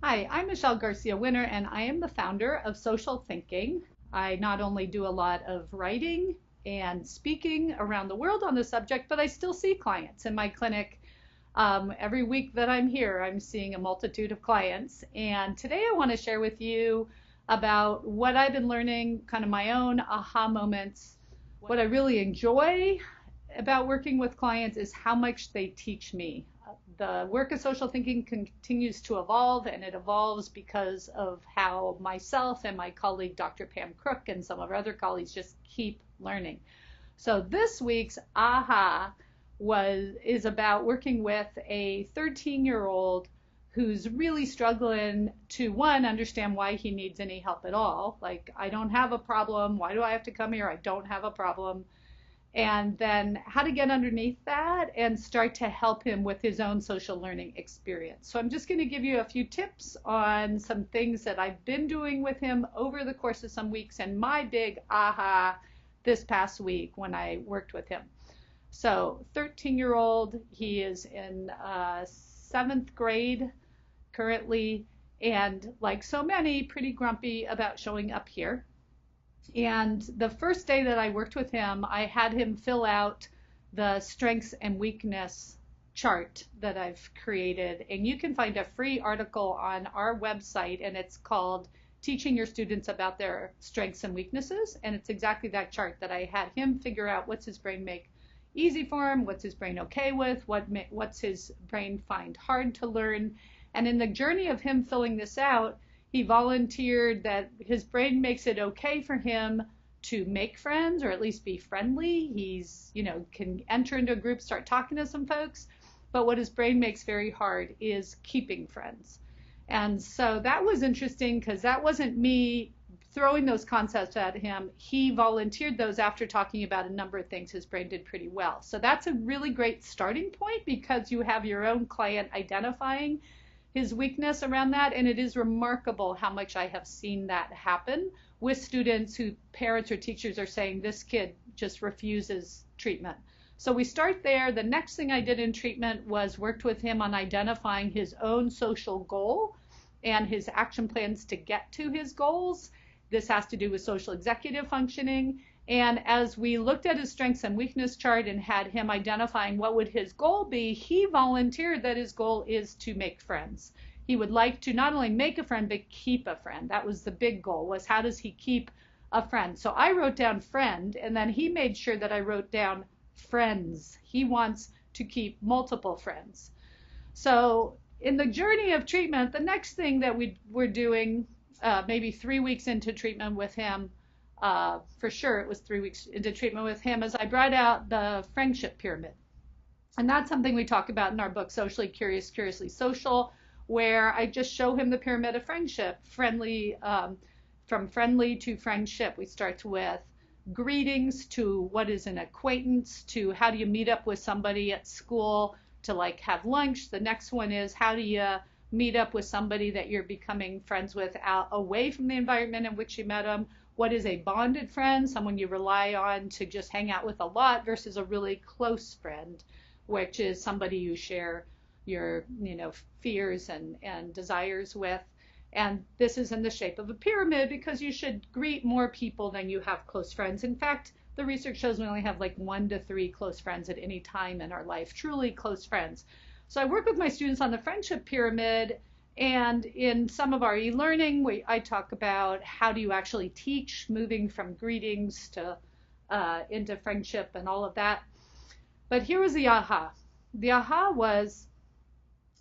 Hi, I'm Michelle Garcia Winner, and I am the founder of Social Thinking. I not only do a lot of writing and speaking around the world on the subject, but I still see clients in my clinic. Every week that I'm here, I'm seeing a multitude of clients. And today I want to share with you about what I've been learning, kind of my own aha moments. What I really enjoy about working with clients is how much they teach me. The work of social thinking continues to evolve, and it evolves because of how myself and my colleague Dr. Pam Crook and some of our other colleagues just keep learning. So this week's aha is about working with a 13-year-old who's really struggling to, one, understand why he needs any help at all. Like, I don't have a problem. Why do I have to come here? I don't have a problem. And then how to get underneath that and start to help him with his own social learning experience. So I'm just going to give you a few tips on some things that I've been doing with him over the course of some weeks, and my big aha this past week when I worked with him. So 13-year-old, he is in 7th grade currently, and like so many, pretty grumpy about showing up here. And the first day that I worked with him, I had him fill out the strengths and weakness chart that I've created. And you can find a free article on our website, and it's called Teaching Your Students About Their Strengths and Weaknesses. And it's exactly that chart that I had him figure out what's his brain make easy for him, what's his brain okay with, what's his brain find hard to learn. And in the journey of him filling this out, he volunteered that his brain makes it okay for him to make friends, or at least be friendly. He's, can enter into a group, start talking to some folks. But what his brain makes very hard is keeping friends. And so that was interesting because that wasn't me throwing those concepts at him. He volunteered those after talking about a number of things his brain did pretty well. So that's a really great starting point because you have your own client identifying his weakness around that, and it is remarkable how much I have seen that happen with students who parents or teachers are saying this kid just refuses treatment. So we start there. The next thing I did in treatment was worked with him on identifying his own social goal and his action plans to get to his goals. This has to do with social executive functioning. And as we looked at his strengths and weakness chart and had him identifying what would his goal be, he volunteered that his goal is to make friends. He would like to not only make a friend, but keep a friend. That was the big goal, was how does he keep a friend? So I wrote down friend, and then he made sure that I wrote down friends. He wants to keep multiple friends. So in the journey of treatment, the next thing that we were doing, maybe 3 weeks into treatment with him, for sure it was 3 weeks into treatment with him, as I brought out the friendship pyramid. And that's something we talk about in our book, Socially Curious, Curiously Social, where I just show him the pyramid of friendship, from friendly to friendship. We start with greetings, to what is an acquaintance, to how do you meet up with somebody at school to like have lunch. The next one is how do you meet up with somebody that you're becoming friends with away from the environment in which you met them. What is a bonded friend? Someone you rely on to just hang out with a lot, versus a really close friend, which is somebody you share your fears and desires with. And this is in the shape of a pyramid because you should greet more people than you have close friends. In fact, the research shows we only have like 1 to 3 close friends at any time in our life, truly close friends. So I work with my students on the friendship pyramid. And in some of our e-learning, I talk about how do you actually teach, moving from greetings to into friendship and all of that. But here was the aha. The aha was,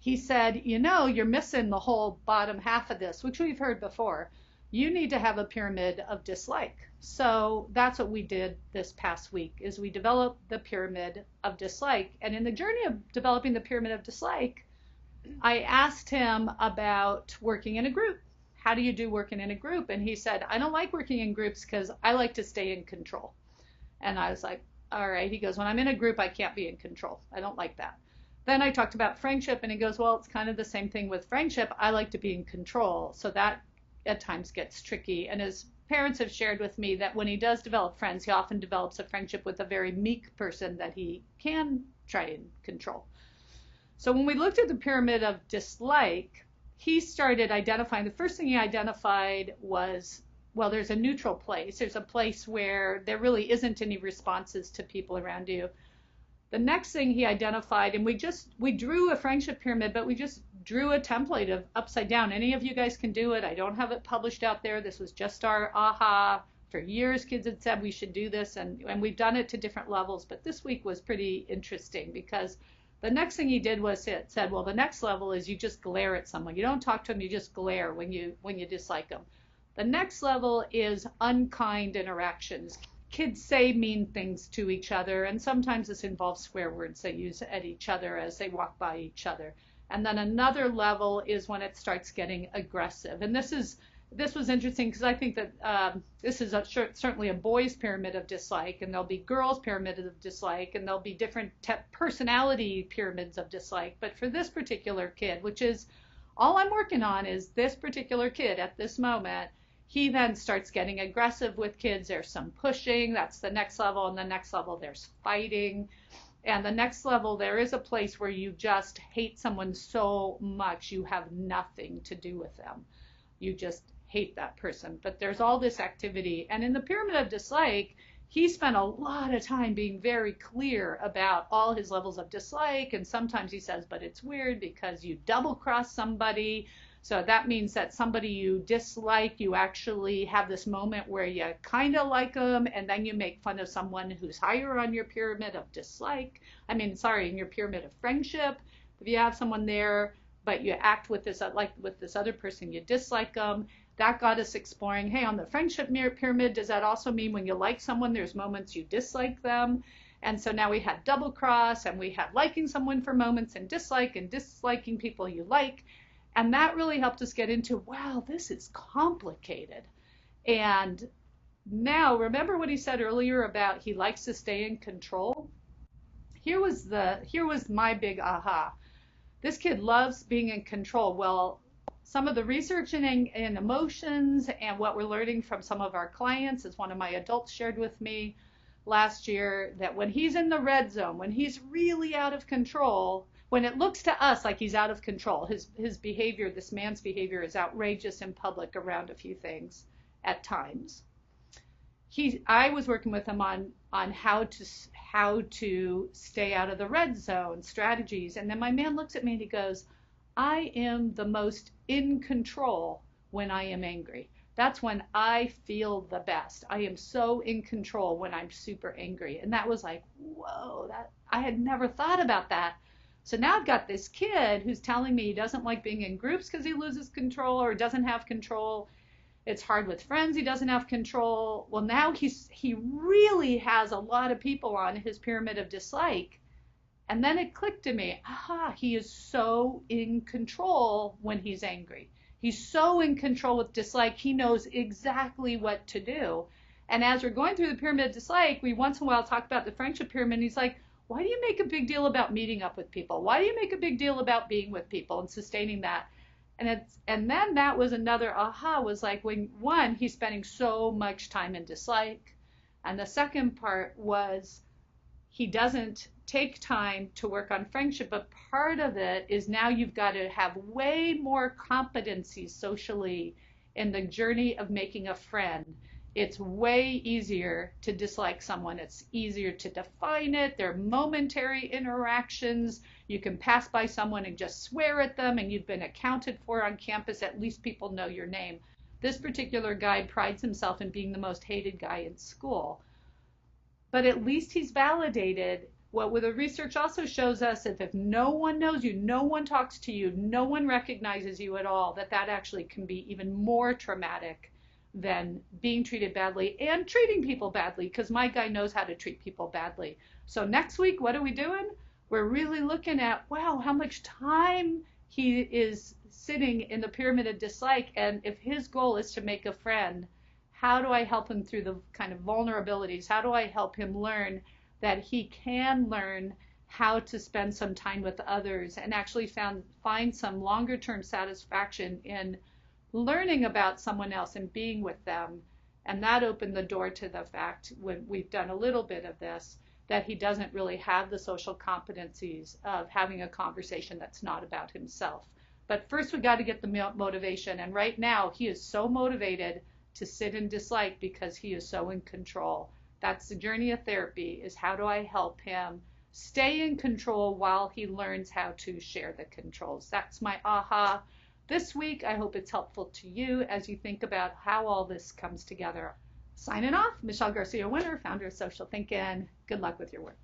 he said, you're missing the whole bottom half of this, which we've heard before. You need to have a pyramid of dislike. So that's what we did this past week, is we developed the pyramid of dislike. And in the journey of developing the pyramid of dislike, I asked him about working in a group. How do you do working in a group? And he said, I don't like working in groups because I like to stay in control. And I was like, all right. He goes, when I'm in a group, I can't be in control. I don't like that. Then I talked about friendship, and he goes, well, it's kind of the same thing with friendship. I like to be in control. So that at times gets tricky. And his parents have shared with me that when he does develop friends, he often develops a friendship with a very meek person that he can try and control. So when we looked at the pyramid of dislike, he started identifying, the first thing he identified was, well, there's a neutral place. There's a place where there really isn't any responses to people around you. The next thing he identified, and we drew a friendship pyramid, but we just drew a template of upside down. Any of you guys can do it. I don't have it published out there. This was just our aha. For years, kids had said we should do this, and we've done it to different levels. But this week was pretty interesting because the next thing he did was it said, well, the next level is you just glare at someone. You don't talk to them, you just glare when you dislike them. The next level is unkind interactions. Kids say mean things to each other, and sometimes this involves swear words they use at each other as they walk by each other. And then another level is when it starts getting aggressive. And this was interesting because I think that this is certainly a boys' pyramid of dislike, and there'll be girls' pyramid of dislike, and there'll be different personality pyramids of dislike. But for this particular kid, which is all I'm working on, is this particular kid at this moment, he then starts getting aggressive with kids. There's some pushing. That's the next level. And the next level, there's fighting. And the next level, there is a place where you just hate someone so much you have nothing to do with them. You just hate that person. But there's all this activity. And in the pyramid of dislike, he spent a lot of time being very clear about all his levels of dislike. And sometimes he says, but it's weird because you double cross somebody. So that means that somebody you dislike, you actually have this moment where you kind of like them, and then you make fun of someone who's higher on your pyramid of dislike. In your pyramid of friendship. If you have someone there, but you act with this other person, you dislike them. That got us exploring, hey, on the friendship pyramid, does that also mean when you like someone, there's moments you dislike them? And so now we had double cross, and we had liking someone for moments, and disliking people you like. And that really helped us get into, wow, this is complicated. And now, remember what he said earlier about he likes to stay in control? Here was my big aha. This kid loves being in control. Well, some of the research in emotions and what we're learning from some of our clients, as one of my adults shared with me last year, that when he's in the red zone, when he's really out of control, when it looks to us like he's out of control, his behavior, this man's behavior, is outrageous in public around a few things at times. I was working with him on how to stay out of the red zone strategies. And then my man looks at me and he goes, I am the most in control when I am angry. That's when I feel the best. I am so in control when I'm super angry. And that was like, whoa, I had never thought about that. So now I've got this kid who's telling me he doesn't like being in groups because he loses control or doesn't have control. It's hard with friends. He doesn't have control. Well, now he really has a lot of people on his pyramid of dislike. And then it clicked to me, he is so in control when he's angry. He's so in control with dislike. He knows exactly what to do. And as we're going through the pyramid of dislike, we once in a while talk about the friendship pyramid. And he's like, why do you make a big deal about meeting up with people? Why do you make a big deal about being with people and sustaining that? And then that was another aha, was like, when one, he's spending so much time in dislike. And the second part was he doesn't take time to work on friendship. But part of it is now you've got to have way more competencies socially in the journey of making a friend. It's way easier to dislike someone. It's easier to define it. They're momentary interactions. You can pass by someone and just swear at them, and you've been accounted for on campus. At least people know your name. This particular guy prides himself in being the most hated guy in school. But at least he's validated. What the research also shows us, if no one knows you, no one talks to you, no one recognizes you at all, that actually can be even more traumatic than being treated badly and treating people badly, because my guy knows how to treat people badly. So next week, what are we doing? We're really looking at, wow, how much time he is sitting in the pyramid of dislike, and if his goal is to make a friend, how do I help him through the kind of vulnerabilities? How do I help him learn that he can learn how to spend some time with others and actually find some longer term satisfaction in learning about someone else and being with them? And that opened the door to the fact, when we've done a little bit of this, that he doesn't really have the social competencies of having a conversation that's not about himself. But first, we got to get the motivation. And right now, he is so motivated to sit in dislike because he is so in control. That's the journey of therapy, is how do I help him stay in control while he learns how to share the controls. That's my aha this week. I hope it's helpful to you as you think about how all this comes together. Signing off, Michelle Garcia Winner, founder of Social Thinking. Good luck with your work.